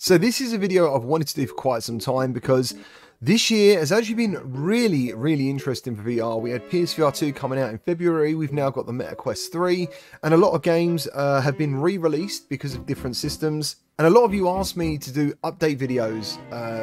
So this is a video I've wanted to do for quite some time because this year has actually been really interesting for VR. We had PSVR 2 coming out in February. We've now got the Meta Quest 3, and a lot of games have been re-released because of different systems. And a lot of you asked me to do update videos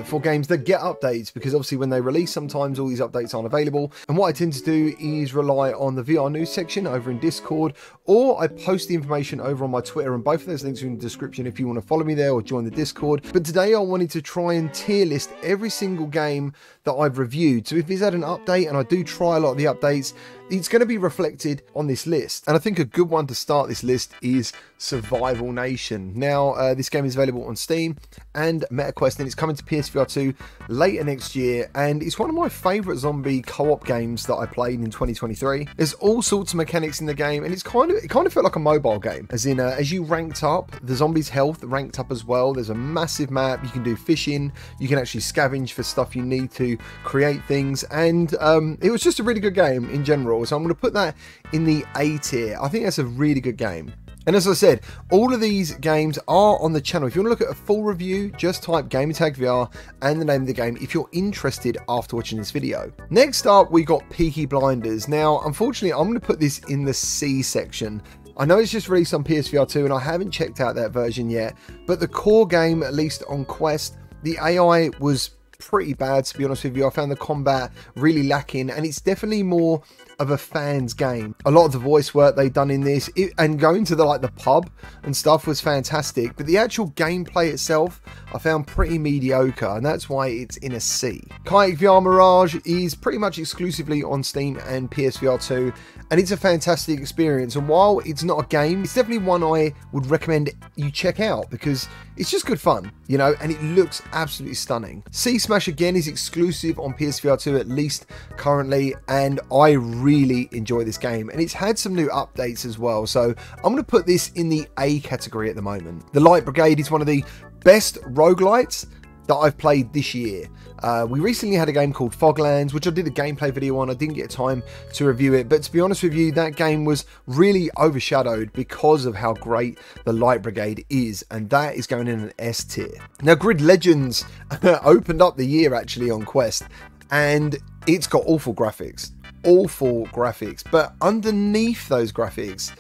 for games that get updates, because obviously when they release, sometimes all these updates aren't available. And what I tend to do is rely on the VR news section over in Discord, or I post the information over on my Twitter, and both of those links are in the description if you want to follow me there or join the Discord. But today I wanted to try and tier list every single game that I've reviewed. So if it's had an update, and I do try a lot of the updates, it's going to be reflected on this list. And I think a good one to start this list is Survival Nation. Now, this game is available on Steam and MetaQuest, and it's coming to PSVR 2 later next year. And it's one of my favourite zombie co-op games that I played in 2023. There's all sorts of mechanics in the game, and it kind of felt like a mobile game. As in, as you ranked up, the zombies' health ranked up as well. There's a massive map. You can do fishing. You can actually scavenge for stuff you need to create things. And it was just a really good game in general. So I'm going to put that in the A tier. I think that's a really good game. And as I said, all of these games are on the channel. If you want to look at a full review, just type Gamertag VR and the name of the game if you're interested after watching this video. Next up, we got Peaky Blinders. Now, unfortunately, I'm going to put this in the C section. I know it's just released on PSVR 2 and I haven't checked out that version yet, but the core game, at least on Quest, the AI was pretty bad, to be honest with you. I found the combat really lacking, and it's definitely more of a fan's game. A lot of the voice work they've done in this, and going to the pub and stuff, was fantastic, but the actual gameplay itself I found pretty mediocre, and that's why it's in a C. Kayak VR Mirage is pretty much exclusively on Steam and PSVR 2, and it's a fantastic experience. And while it's not a game, it's definitely one I would recommend you check out, because it's just good fun, you know, and it looks absolutely stunning. Sea Smash again is exclusive on PSVR 2, at least currently, and I really enjoy this game, and it's had some new updates as well. So I'm going to put this in the A category at the moment. The Light Brigade is one of the best roguelites that I've played this year. We recently had a game called Foglands, which I did a gameplay video on. I didn't get time to review it, but to be honest with you, that game was really overshadowed because of how great the Light Brigade is, and that is going in an S tier. Now, Grid Legends opened up the year actually on Quest, and it's got awful graphics, but underneath those graphics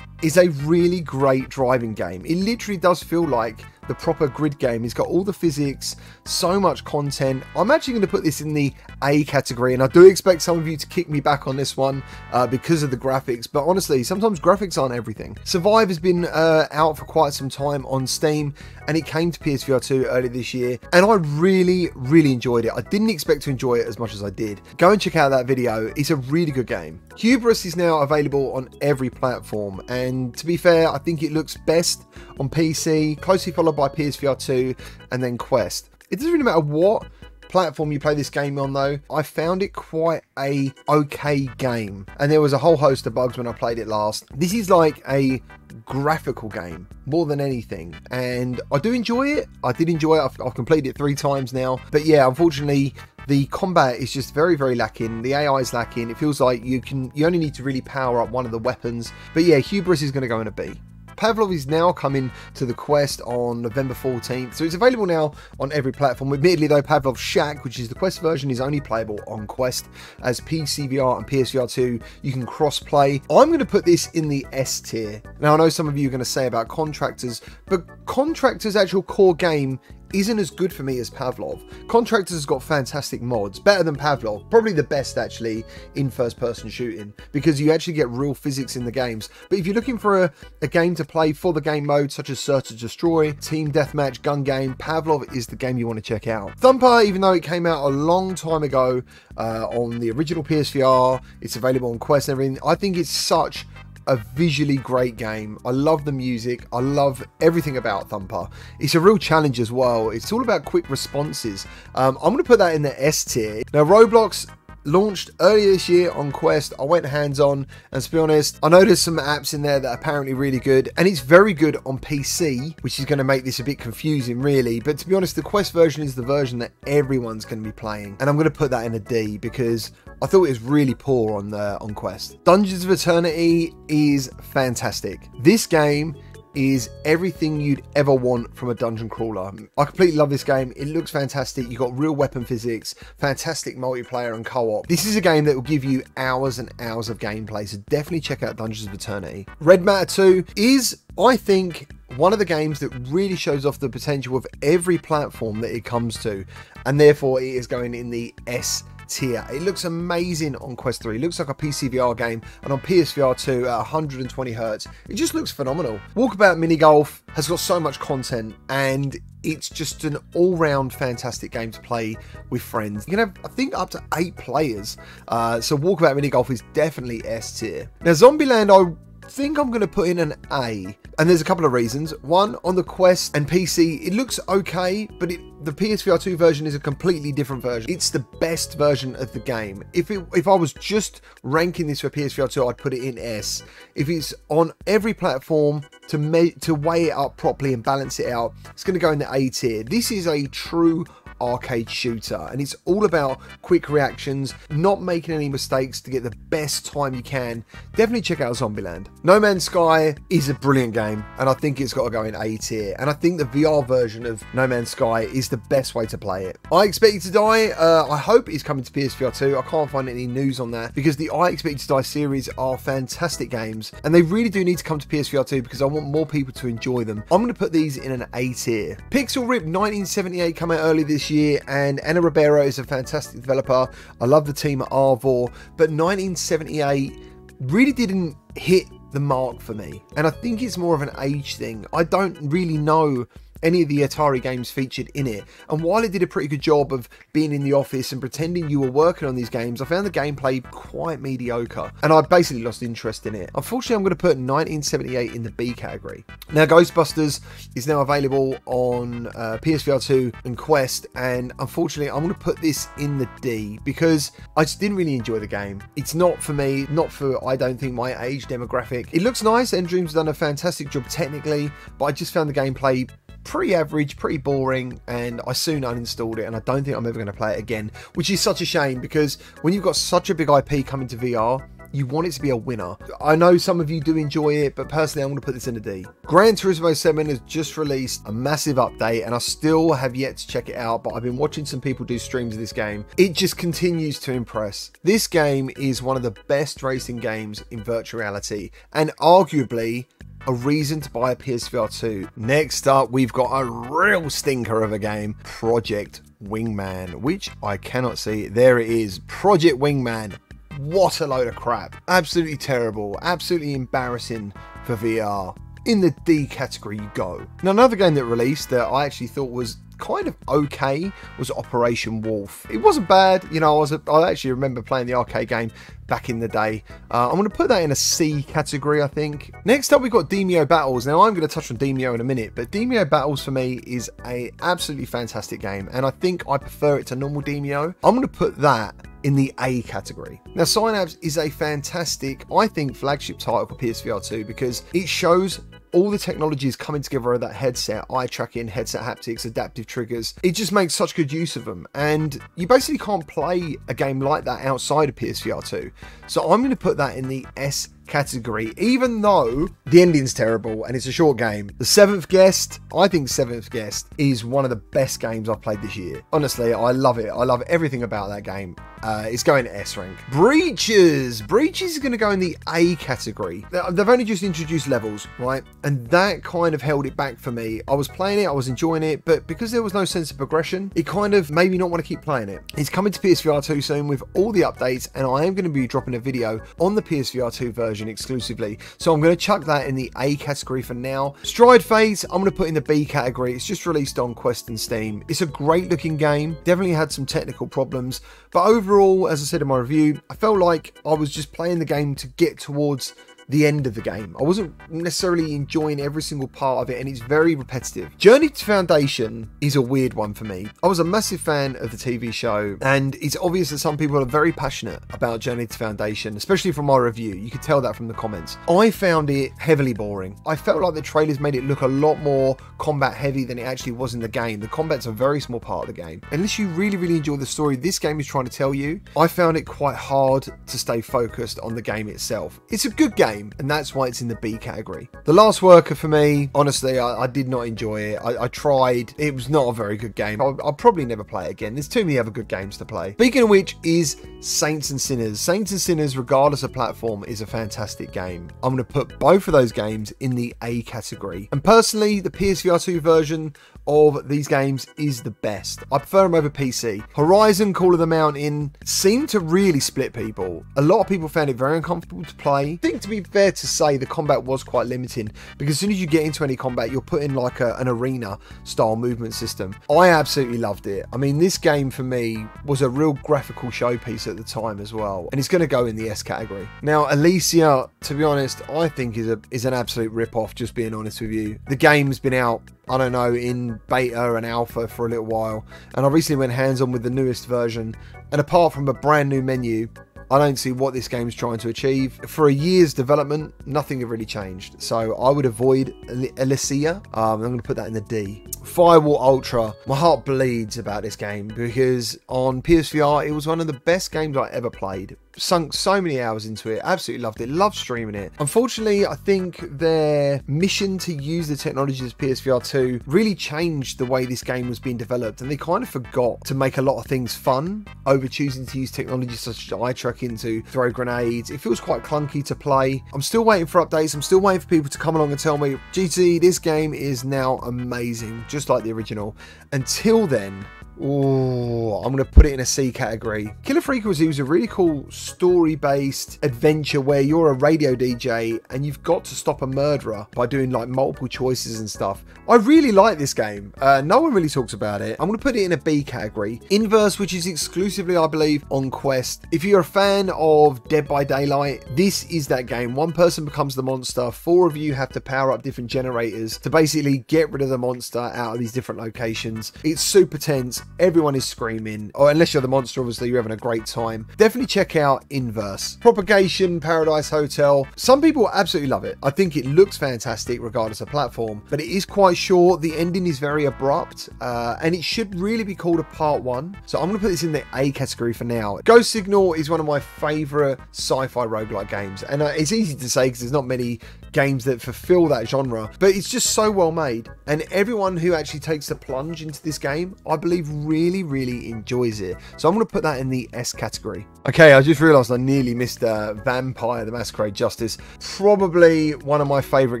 is a really great driving game. It literally does feel like the proper Grid game. It's got all the physics, so much content. I'm actually going to put this in the A category, and I do expect some of you to kick me back on this one because of the graphics, but honestly, sometimes graphics aren't everything. Survive has been out for quite some time on Steam, and it came to PSVR 2 earlier this year, and I really enjoyed it. I didn't expect to enjoy it as much as I did. Go and check out that video. It's a really good game. Hubris is now available on every platform, and to be fair, I think it looks best on PC, closely followed by PSVR 2 and then Quest. It doesn't really matter what platform you play this game on though. I found it quite a okay game, and there was a whole host of bugs when I played it last. This is like a graphical game more than anything, and I do enjoy it. I did enjoy it. I've completed it 3 times now, but yeah, unfortunately the combat is just very lacking. The AI is lacking. It feels like you only need to really power up one of the weapons. But yeah, Hubris is going to go in a B. Pavlov is now coming to the Quest on November 14th, so it's available now on every platform. Admittedly though, Pavlov Shack, which is the Quest version, is only playable on Quest. As PCVR and PSVR 2, you can cross-play. I'm going to put this in the S tier. Now, I know some of you are going to say about Contractors, but Contractors' actual core game isn't as good for me as Pavlov. Contractors has got fantastic mods, better than Pavlov, probably the best actually in first-person shooting, because you actually get real physics in the games. But if you're looking for a game to play for the game mode, such as Search and Destroy, Team Deathmatch, Gun Game, Pavlov is the game you want to check out. Thumper, even though it came out a long time ago on the original PSVR, it's available on Quest and everything, I think it's such a visually great game. I love the music. I love everything about Thumper. It's a real challenge as well. It's all about quick responses. I'm going to put that in the S tier. Now, Roblox launched earlier this year on Quest. I went hands-on, and to be honest, I know there's some apps in there that are apparently really good, and it's very good on PC, which is going to make this a bit confusing really. But to be honest, the Quest version is the version that everyone's going to be playing, and I'm going to put that in a D because I thought it was really poor on Quest. Dungeons of Eternity is fantastic. This game is everything you'd ever want from a dungeon crawler. I completely love this game. It looks fantastic. You've got real weapon physics, fantastic multiplayer and co-op. This is a game that will give you hours and hours of gameplay, so definitely check out Dungeons of Eternity. Red Matter 2 is, I think, one of the games that really shows off the potential of every platform that it comes to, and therefore it is going in the S tier. It looks amazing on Quest 3. It looks like a PCVR game, and on PSVR 2 at 120 Hz. It just looks phenomenal. Walkabout Mini Golf has got so much content, and it's just an all-round fantastic game to play with friends. You can have, I think, up to 8 players. So Walkabout Mini Golf is definitely S tier. Now, Zombieland, I think I'm going to put in an A, and there's a couple of reasons. One, on the Quest and PC, it looks okay, but the PSVR 2 version is a completely different version. It's the best version of the game. If I was just ranking this for PSVR 2, I'd put it in S. If it's on every platform to weigh it up properly and balance it out, it's going to go in the A tier. This is a true arcade shooter, and it's all about quick reactions, not making any mistakes to get the best time you can. Definitely check out Zombieland. No Man's Sky is a brilliant game, and I think it's got to go in A tier, and I think the VR version of No Man's Sky is the best way to play it. I Expect You to Die, I hope it's coming to PSVR 2. I can't find any news on that, because the I Expect You to Die series are fantastic games, and they really do need to come to PSVR 2 because I want more people to enjoy them. I'm going to put these in an A tier. Pixel Rip 1978 came out early this year, and Ana Ribeiro is a fantastic developer. I love the team at Arvor, but 1978 really didn't hit the mark for me, and I think it's more of an age thing. I don't really know any of the Atari games featured in it, and while it did a pretty good job of being in the office and pretending you were working on these games, I found the gameplay quite mediocre, and I basically lost interest in it. Unfortunately, I'm going to put 1978 in the B category. Now, Ghostbusters is now available on PSVR 2 and Quest, and unfortunately, I'm going to put this in the D because I just didn't really enjoy the game. It's not for me, not for, I don't think, my age demographic. It looks nice, Endream's done a fantastic job technically, but I just found the gameplay pretty average, pretty boring, and I soon uninstalled it, and I don't think I'm ever going to play it again, which is such a shame because when you've got such a big IP coming to VR, you want it to be a winner. I know some of you do enjoy it, but personally I'm going to put this in a D. Gran Turismo 7 has just released a massive update, and I still have yet to check it out, but I've been watching some people do streams of this game. It just continues to impress. This game is one of the best racing games in virtual reality, and arguably a reason to buy a PSVR 2. Next up, we've got a real stinker of a game, Project Wingman, which I cannot see. There it is, Project Wingman. What a load of crap. Absolutely terrible, absolutely embarrassing for VR. In the D category you go. Now, another game that released that I actually thought was kind of okay was Operation Wolf. It wasn't bad, you know. I actually remember playing the arcade game back in the day. I'm going to put that in a C category, I think. Next up, we've got Demeo Battles. Now, I'm going to touch on Demeo in a minute, but Demeo Battles for me is a absolutely fantastic game, and I think I prefer it to normal Demeo. I'm going to put that in the A category. Now, Synapse is a fantastic, I think, flagship title for PSVR 2 because it shows all the technologies coming together of that headset, eye tracking, headset haptics, adaptive triggers. It just makes such good use of them, and you basically can't play a game like that outside of PSVR 2. So I'm going to put that in the S category, even though the ending's terrible and it's a short game. The Seventh Guest, I think Seventh Guest is one of the best games I've played this year. Honestly, I love it. I love everything about that game. It's going to S rank. Breaches is going to go in the A category. They've only just introduced levels, right? And that kind of held it back for me. I was playing it, I was enjoying it, but because there was no sense of progression, it kind of made me not want to keep playing it. It's coming to PSVR 2 soon with all the updates, and I am going to be dropping a video on the PSVR 2 version exclusively. So I'm going to chuck that in the A category for now. Stride Phase, I'm going to put in the B category. It's just released on Quest and Steam. It's a great looking game. Definitely had some technical problems, but overall, as I said in my review, I felt like I was just playing the game to get towards the end of the game. I wasn't necessarily enjoying every single part of it, and it's very repetitive. Journey to Foundation is a weird one for me. I was a massive fan of the TV show, and it's obvious that some people are very passionate about Journey to Foundation, especially from my review. You could tell that from the comments. I found it heavily boring. I felt like the trailers made it look a lot more combat heavy than it actually was in the game. The combat's a very small part of the game. Unless you really enjoy the story this game is trying to tell you, I found it quite hard to stay focused on the game itself. It's a good game. game, and that's why it's in the B category. The Last Worker for me, honestly, I did not enjoy it. I tried. It was not a very good game. I'll probably never play it again. There's too many other good games to play. Speaking of which is Saints and Sinners. Saints and Sinners, regardless of platform, is a fantastic game. I'm going to put both of those games in the A category. And personally, the PSVR 2 version of these games is the best. I prefer them over PC. Horizon Call of the Mountain seemed to really split people. A lot of people found it very uncomfortable to play. I think, to be fair to say, the combat was quite limiting, because as soon as you get into any combat, you're put in like an arena style movement system. I absolutely loved it. I mean, this game for me was a real graphical showpiece at the time as well, and it's going to go in the S category. Now, Alicia, to be honest, I think is an absolute rip-off, just being honest with you. The game's been out, I don't know, in beta and alpha for a little while, and I recently went hands-on with the newest version, and apart from a brand new menu, I don't see what this game's trying to achieve. For a year's development, nothing had really changed. So I would avoid Alicia. I'm going to put that in the D. Firewall Ultra. My heart bleeds about this game because on PSVR, it was one of the best games I ever played. Sunk so many hours into it. Absolutely loved it. Loved streaming it. Unfortunately, I think their mission to use the technologies of PSVR 2 really changed the way this game was being developed, and they kind of forgot to make a lot of things fun over choosing to use technology such as eye tracking to throw grenades. It feels quite clunky to play. I'm still waiting for updates. I'm still waiting for people to come along and tell me, GT, this game is now amazing, just like the original. Until then, oh, I'm going to put it in a C category. Killer Frequency was a really cool story-based adventure where you're a radio DJ and you've got to stop a murderer by doing like multiple choices and stuff. I really like this game. No one really talks about it. I'm going to put it in a B category. Inverse, which is exclusively, I believe, on Quest. If you're a fan of Dead by Daylight, this is that game. One person becomes the monster. 4 of you have to power up different generators to basically get rid of the monster out of these different locations. It's super tense. Everyone is screaming, or unless you're the monster, obviously you're having a great time. Definitely check out Inverse. Propagation, Paradise Hotel. Some people absolutely love it. I think it looks fantastic regardless of platform, but it is quite short. The ending is very abrupt, and it should really be called a part 1. So I'm going to put this in the A category for now. Ghost Signal is one of my favourite sci-fi roguelike games, and it's easy to say because there's not many games that fulfill that genre, but it's just so well made, and everyone who actually takes the plunge into this game, I believe, really enjoys it. So I'm going to put that in the S category. Okay, I just realised I nearly missed Vampire the Masquerade Justice. Probably one of my favourite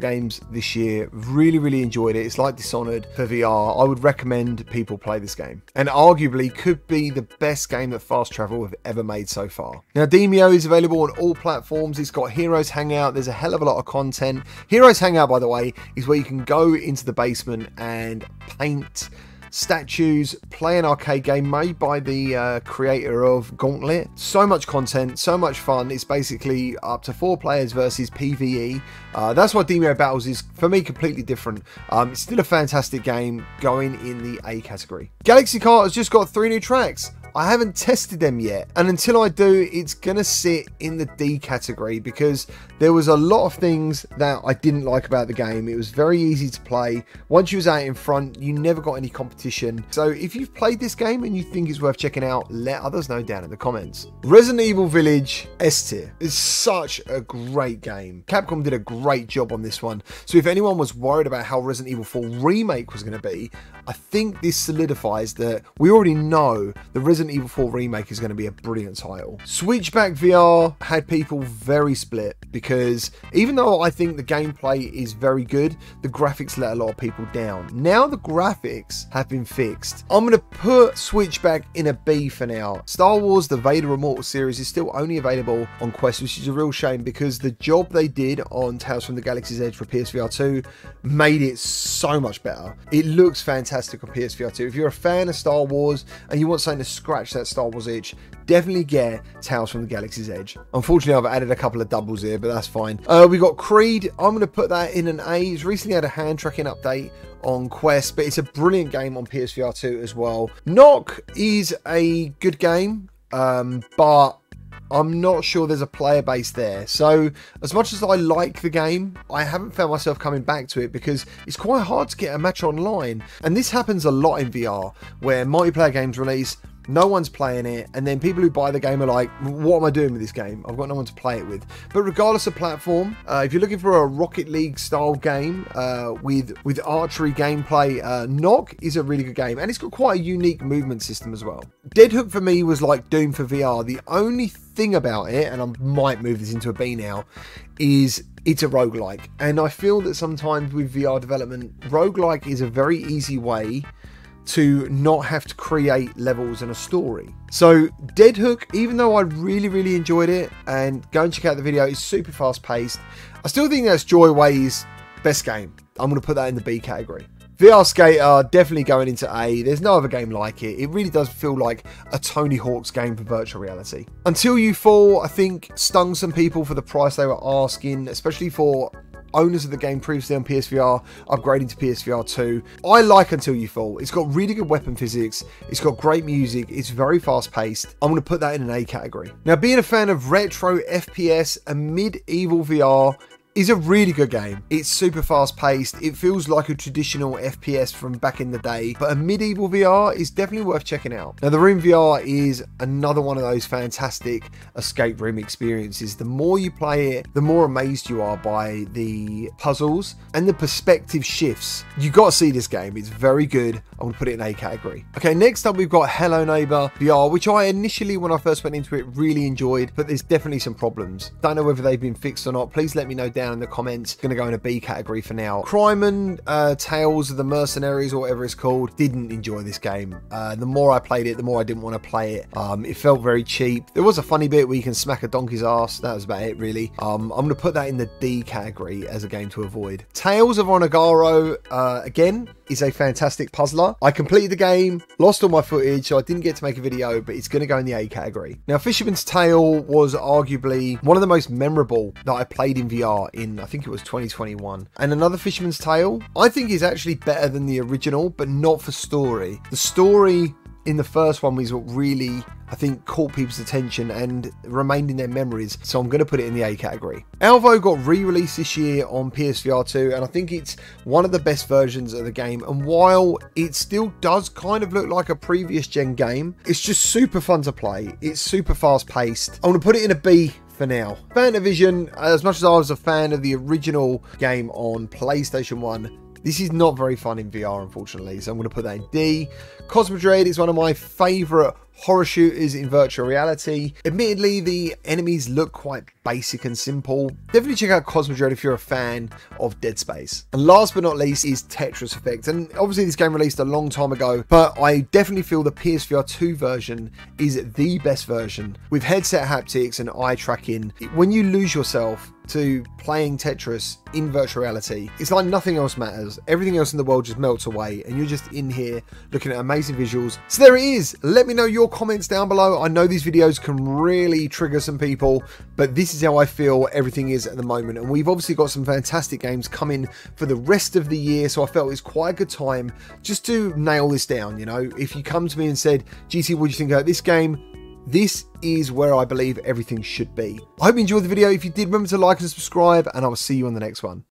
games this year. Really enjoyed it. It's like Dishonored for VR. I would recommend people play this game, and arguably could be the best game that Fast Travel have ever made so far. Now, Demeo is available on all platforms. It's got Heroes Hangout. There's a hell of a lot of content. Heroes Hangout, by the way, is where you can go into the basement and paint statues, play an arcade game made by the creator of Gauntlet. So much content, so much fun. It's basically up to 4 players versus PvE. That's why Demeo Battles is, for me, completely different. It's still a fantastic game, going in the A category. Galaxy Kart has just got 3 new tracks. I haven't tested them yet, and until I do, it's gonna sit in the D category because there was a lot of things that I didn't like about the game. It was very easy to play. Once you was out in front, you never got any competition. So if you've played this game and you think it's worth checking out, let others know down in the comments. Resident Evil Village S tier is such a great game. Capcom did a great job on this one. So if anyone was worried about how Resident Evil 4 Remake was going to be, I think this solidifies that we already know the Resident Evil 4 Remake is going to be a brilliant title. Switchback VR had people very split because even though I think the gameplay is very good, the graphics let a lot of people down. Now the graphics have been fixed. I'm going to put Switchback in a B for now. Star Wars The Vader Immortal series is still only available on Quest, which is a real shame because the job they did on Tales from the Galaxy's Edge for PSVR 2 made it so much better. It looks fantastic on PSVR 2. If you're a fan of Star Wars and you want something to scratch that Star Wars itch, definitely get Tales from the Galaxy's Edge. Unfortunately, I've added a couple of doubles here, but that's fine. We got Creed. I'm going to put that in an A. It's recently had a hand tracking update on Quest, but it's a brilliant game on PSVR 2 as well. Knock is a good game, but I'm not sure there's a player base there. So as much as I like the game, I haven't found myself coming back to it because it's quite hard to get a match online. And this happens a lot in VR, where multiplayer games release, no one's playing it, and then people who buy the game are like, what am I doing with this game? I've got no one to play it with. But regardless of platform, if you're looking for a Rocket League style game with archery gameplay, Knock is a really good game, and it's got quite a unique movement system as well. Dead Hook for me was like Doom for VR. The only thing about it, and I might move this into a B now, is it's a roguelike. And I feel that sometimes with VR development, roguelike is a very easy way to not have to create levels and a story. So Dead Hook, even though I really enjoyed it, and go and check out the video, it's super fast paced, I still think that's Joyway's best game. I'm going to put that in the B category. VR Skater, definitely going into A. There's no other game like it. It really does feel like a Tony Hawk's game for virtual reality. Until You Fall, I think, stung some people for the price they were asking, especially for owners of the game previously on PSVR, upgrading to PSVR 2. I like Until You Fall. It's got really good weapon physics. It's got great music. It's very fast paced. I'm going to put that in an A category. Now, being a fan of retro FPS and medieval VR is a really good game. It's super fast paced. It feels like a traditional FPS from back in the day, but a medieval VR is definitely worth checking out. Now, The Room VR is another one of those fantastic escape room experiences. The more you play it, the more amazed you are by the puzzles and the perspective shifts. You got to see this game. It's very good. I'm going to put it in A category. Okay, next up we've got Hello Neighbor VR, which I initially, when I first went into it, really enjoyed, but there's definitely some problems. Don't know whether they've been fixed or not. Please let me know down in the comments. Going to go in a B category for now. Crime and Tales of the Mercenaries, or whatever it's called, didn't enjoy this game. The more I played it, the more I didn't want to play it. It felt very cheap. There was a funny bit where you can smack a donkey's ass. That was about it, really. I'm going to put that in the D category as a game to avoid. Tales of Onagaro, again, is a fantastic puzzler. I completed the game, lost all my footage, so I didn't get to make a video, but it's going to go in the A category. Now, Fisherman's Tale was arguably one of the most memorable that I played in VR in, I think it was 2021. And another Fisherman's Tale, I think, is actually better than the original, but not for story. The story in the first one was what really, I think, caught people's attention and remained in their memories, so I'm going to put it in the A category. Alvo got re-released this year on PSVR 2, and I think it's one of the best versions of the game, and while it still does kind of look like a previous gen game, it's just super fun to play. It's super fast paced. I'm going to put it in a B for now. Fantavision, as much as I was a fan of the original game on PlayStation 1, this is not very fun in VR, unfortunately, so I'm going to put that in D. Cosmodread is one of my favourite horror shooters in virtual reality. Admittedly, the enemies look quite basic and simple. Definitely check out Cosmodread if you're a fan of Dead Space. And last but not least is Tetris Effect. And obviously this game released a long time ago, but I definitely feel the PSVR 2 version is the best version. With headset haptics and eye tracking, when you lose yourself to playing Tetris in virtual reality, it's like nothing else matters. Everything else in the world just melts away, and you're just in here looking at amazing visuals. So there it is. Let me know your comments down below. I know these videos can really trigger some people, but this is how I feel everything is at the moment. And we've obviously got some fantastic games coming for the rest of the year, so I felt it was quite a good time just to nail this down. You know, if you come to me and said, GT, what do you think about this game? This is where I believe everything should be. I hope you enjoyed the video. If you did, remember to like and subscribe, and I will see you on the next one.